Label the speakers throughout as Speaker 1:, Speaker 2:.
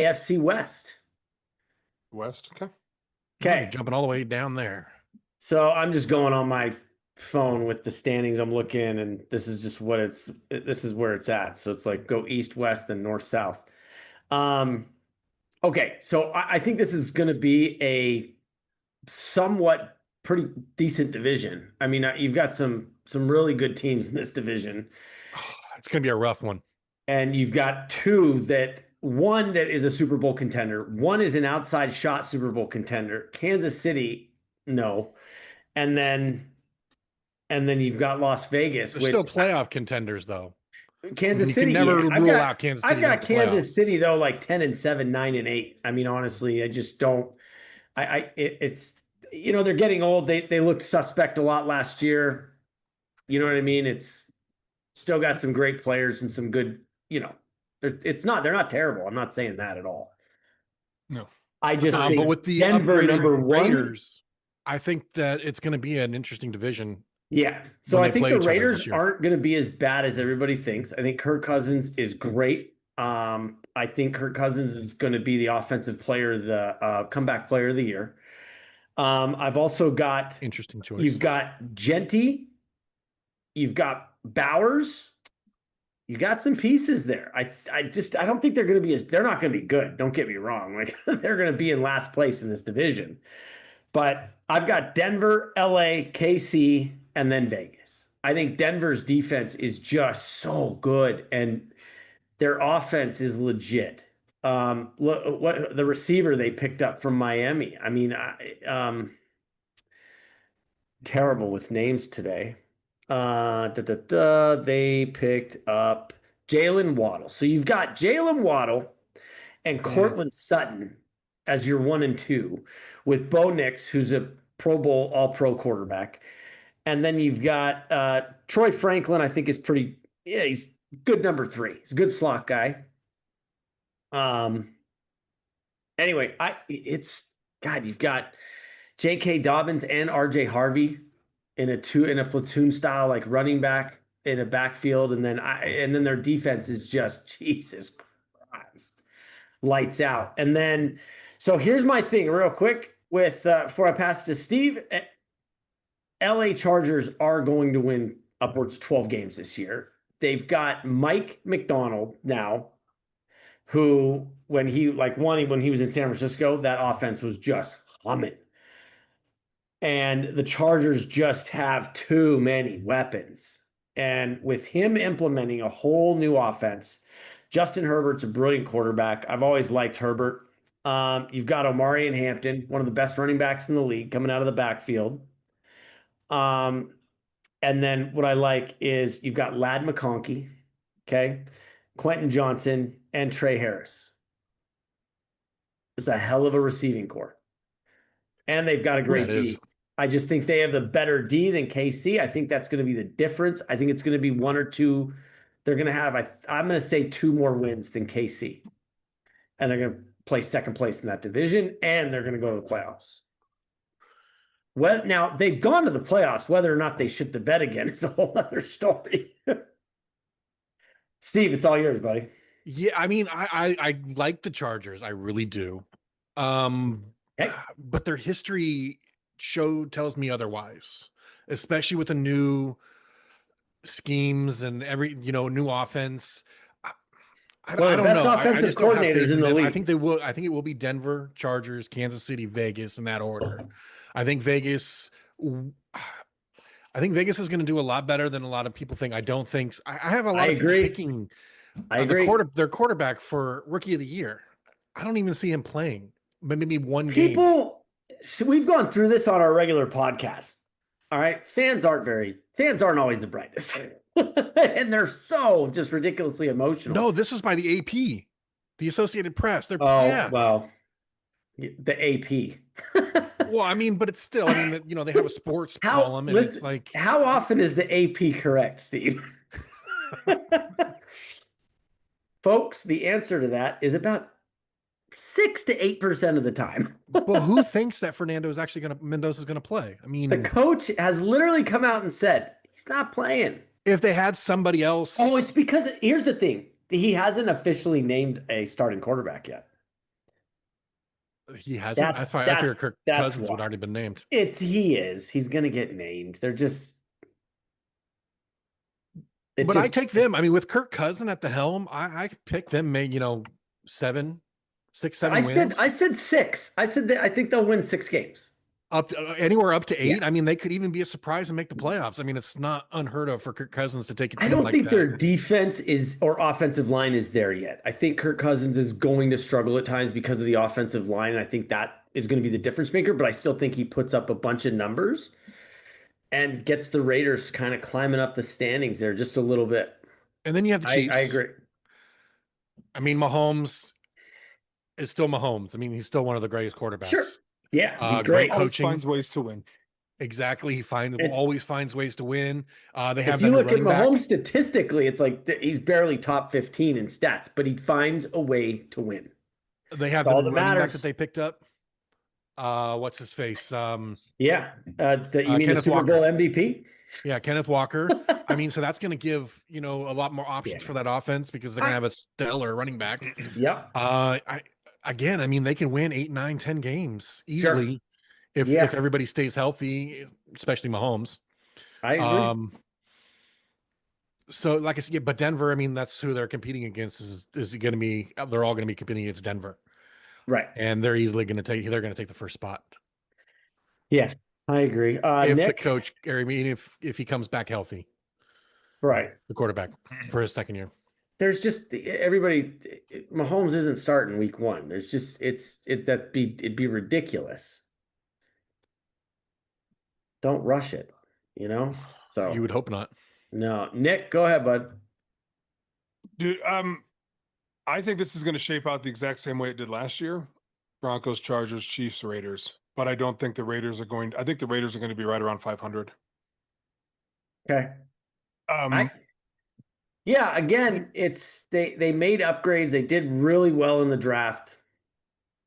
Speaker 1: AFC West.
Speaker 2: West. Okay.
Speaker 3: Oh, you're
Speaker 1: Okay.
Speaker 3: jumping all the way down there.
Speaker 1: So I'm just going on my phone with the standings. I'm looking, and this is where it's at. So it's like go east, west, and north, south. Um, okay. So I think this is going to be a somewhat pretty decent division. I mean, you've got some really good teams in this division,
Speaker 3: Oh, it's going to be a rough one.
Speaker 1: and you've got one that is a Super Bowl contender, one is an outside shot Super Bowl contender. Kansas City, no, and then you've got Las Vegas,
Speaker 3: They're
Speaker 1: which
Speaker 3: still playoff contenders, though.
Speaker 1: Kansas
Speaker 3: You
Speaker 1: City.
Speaker 3: can never
Speaker 1: Yeah,
Speaker 3: rule out Kansas City
Speaker 1: I've
Speaker 3: to
Speaker 1: got
Speaker 3: make the
Speaker 1: Kansas
Speaker 3: playoffs.
Speaker 1: City though, like 10-7, 9-8. I mean, honestly, I just don't. It's they're getting old. They looked suspect a lot last year. You know what I mean? It's still got some great players and some good. They're not terrible. I'm not saying that at all.
Speaker 3: No.
Speaker 1: I just
Speaker 3: But
Speaker 1: think
Speaker 3: with the
Speaker 1: Denver
Speaker 3: upgraded
Speaker 1: number one.
Speaker 3: Raiders, I think that it's going to be an interesting division.
Speaker 1: Yeah. So
Speaker 3: when
Speaker 1: I
Speaker 3: they
Speaker 1: think
Speaker 3: play
Speaker 1: the
Speaker 3: each other this
Speaker 1: Raiders
Speaker 3: year.
Speaker 1: aren't going to be as bad as everybody thinks. I think Kirk Cousins is great. I think Kirk Cousins is going to be the offensive player, the comeback player of the year. I've also got
Speaker 3: Interesting choice.
Speaker 1: You've got Genty, you've got Bowers, you got some pieces there. I don't think they're not going to be good. Don't get me wrong. Like they're going to be in last place in this division. But I've got Denver, LA, KC, and then Vegas. I think Denver's defense is just so good, and their offense is legit. Look what the receiver they picked up from Miami. I mean, terrible with names today. They picked up Jalen Waddle. So you've got Jalen Waddle and Cortland Sutton as your 1 and 2, with Bo Nix, who's a Pro Bowl All-Pro quarterback, and then you've got Troy Franklin. I think is pretty. Yeah, he's good number 3. He's a good slot guy. Anyway, it's God. You've got J.K. Dobbins and R.J. Harvey in a platoon style, like running back in a backfield, and then their defense is just Jesus Christ, lights out. And then, so here's my thing, real quick, with before I pass to Steve. LA Chargers are going to win upwards of 12 games this year. They've got Mike McDonald now, who when he was in San Francisco, that offense was just humming. And the Chargers just have too many weapons. And with him implementing a whole new offense, Justin Herbert's a brilliant quarterback. I've always liked Herbert. You've got Omari and Hampton, one of the best running backs in the league, coming out of the backfield. And then what I like is you've got Ladd McConkey, okay, Quentin Johnson, and Trey Harris. It's a hell of a receiving core. And they've got a great D. I just think they have the better D than KC. I think that's going to be the difference. I think it's going to be 1 or 2. They're going to have, I'm going to say 2 more wins than KC. And they're going to play second place in that division, and they're going to go to the playoffs. Well, now they've gone to the playoffs. Whether or not they shit the bed again is a whole other story. Steve, it's all yours, buddy.
Speaker 3: Yeah, I mean, I like the Chargers. I really do.
Speaker 1: Okay.
Speaker 3: But their history tells me otherwise, especially with the new schemes and new offense. I don't
Speaker 1: best
Speaker 3: know.
Speaker 1: offensive
Speaker 3: I just don't have
Speaker 1: coordinators
Speaker 3: faith
Speaker 1: in the
Speaker 3: them.
Speaker 1: league.
Speaker 3: I think they will. I think it will be Denver, Chargers, Kansas City, Vegas in that order. I think Vegas is going to do a lot better than a lot of people think. I don't think I have a lot of people picking their quarterback for rookie of the year. I don't even see him playing, but maybe one game.
Speaker 1: So we've gone through this on our regular podcast. All right. Fans aren't always the brightest. And they're so just ridiculously emotional.
Speaker 3: No, this is by the AP, the Associated Press.
Speaker 1: Well, the AP.
Speaker 3: Well, I mean, but it's still, they have a sports column, and it's like,
Speaker 1: how often is the AP correct, Steve? Folks, the answer to that is about 6 to 8% of the time.
Speaker 3: But who thinks that Mendoza's going to play? I mean,
Speaker 1: the coach has literally come out and said he's not playing.
Speaker 3: If they had somebody else.
Speaker 1: Oh, it's because here's the thing. He hasn't officially named a starting quarterback yet.
Speaker 3: He hasn't. I figured Kirk
Speaker 1: That's
Speaker 3: Cousins would
Speaker 1: why.
Speaker 3: already been named.
Speaker 1: He is. He's gonna get named. They're just it
Speaker 3: But I
Speaker 1: just
Speaker 3: take them. I mean, with Kirk Cousin at the helm, I pick them. Maybe 6, 7
Speaker 1: I
Speaker 3: wins.
Speaker 1: said six. I said that I think they'll win 6 games.
Speaker 3: Up to, anywhere up to
Speaker 1: Yeah.
Speaker 3: 8. I mean, they could even be a surprise and make the playoffs. I mean, it's not unheard of for Kirk Cousins to take a
Speaker 1: I
Speaker 3: team
Speaker 1: don't
Speaker 3: like
Speaker 1: think their
Speaker 3: that.
Speaker 1: defense is or offensive line is there yet. I think Kirk Cousins is going to struggle at times because of the offensive line. And I think that is going to be the difference maker, but I still think he puts up a bunch of numbers and gets the Raiders kind of climbing up the standings there just a little bit.
Speaker 3: And then you have the
Speaker 1: I
Speaker 3: Chiefs.
Speaker 1: agree.
Speaker 3: I mean, Mahomes is still Mahomes. I mean, he's still one of the greatest quarterbacks.
Speaker 1: Sure. Yeah, he's
Speaker 3: Great
Speaker 1: great.
Speaker 2: Always
Speaker 3: coaching.
Speaker 2: finds ways to win.
Speaker 3: Exactly. He
Speaker 1: And
Speaker 3: always finds ways to win. They have
Speaker 1: if
Speaker 3: that
Speaker 1: you
Speaker 3: new
Speaker 1: look at
Speaker 3: running back.
Speaker 1: Mahomes statistically, it's like he's barely top 15 in stats, but he finds a way to win.
Speaker 3: They have
Speaker 1: That's
Speaker 3: the
Speaker 1: all
Speaker 3: new
Speaker 1: that
Speaker 3: running back
Speaker 1: matters.
Speaker 3: that they picked up. What's his face?
Speaker 1: Yeah. You mean the
Speaker 3: Kenneth
Speaker 1: Super Bowl
Speaker 3: Walker.
Speaker 1: MVP?
Speaker 3: Yeah, Kenneth Walker. I mean, so that's going to give a lot more options
Speaker 1: Yeah.
Speaker 3: for that offense because they're going to have a stellar running back.
Speaker 1: Yep.
Speaker 3: I mean, they can win 8, 9, 10 games easily if everybody stays healthy, especially Mahomes.
Speaker 1: I agree.
Speaker 3: So, like I said, but Denver, I mean, that's who they're competing against. Is going to be? They're all going to be competing against Denver,
Speaker 1: Right.
Speaker 3: and they're easily going to take. They're going to take the first spot.
Speaker 1: Yeah, I agree.
Speaker 3: If
Speaker 1: Nick,
Speaker 3: the coach, I mean, if he comes back healthy,
Speaker 1: right?
Speaker 3: The quarterback for his second year.
Speaker 1: There's just everybody. Mahomes isn't starting week 1. There's just it'd be ridiculous. Don't rush it. So
Speaker 3: You would hope not.
Speaker 1: no, Nick, go ahead, bud.
Speaker 2: Dude, I think this is going to shape out the exact same way it did last year. Broncos, Chargers, Chiefs, Raiders. But I don't think the Raiders are going. I think the Raiders are going to be right around 500.
Speaker 1: Okay. Yeah, again, it's they made upgrades. They did really well in the draft.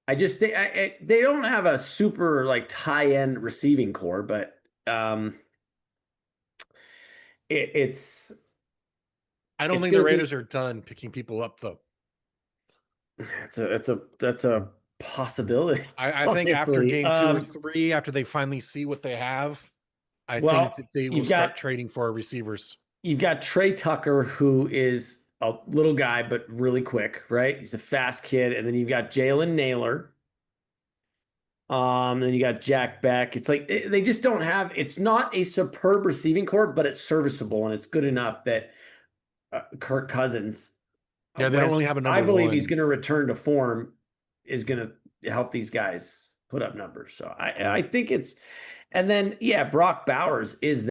Speaker 1: They don't have a super like high-end receiving core, but it's
Speaker 3: I don't
Speaker 1: it's
Speaker 3: think the
Speaker 1: gonna be-
Speaker 3: Raiders are done picking people up though.
Speaker 1: that's a possibility.
Speaker 3: I think after
Speaker 1: honestly.
Speaker 3: game 2 or 3, after they finally see what they have, I
Speaker 1: Well,
Speaker 3: think that they will start trading for receivers.
Speaker 1: You've got Trey Tucker, who is a little guy but really quick, right? He's a fast kid, and then you've got Jalen Naylor. Then you got Jack Beck. It's like they just don't have. It's not a superb receiving core, but it's serviceable and it's good enough that Kirk Cousins.
Speaker 3: Yeah, they don't really have a number
Speaker 1: I believe
Speaker 3: one.
Speaker 1: he's going to return to form. Is going to help these guys put up numbers. So I think it's, and then Brock Bowers is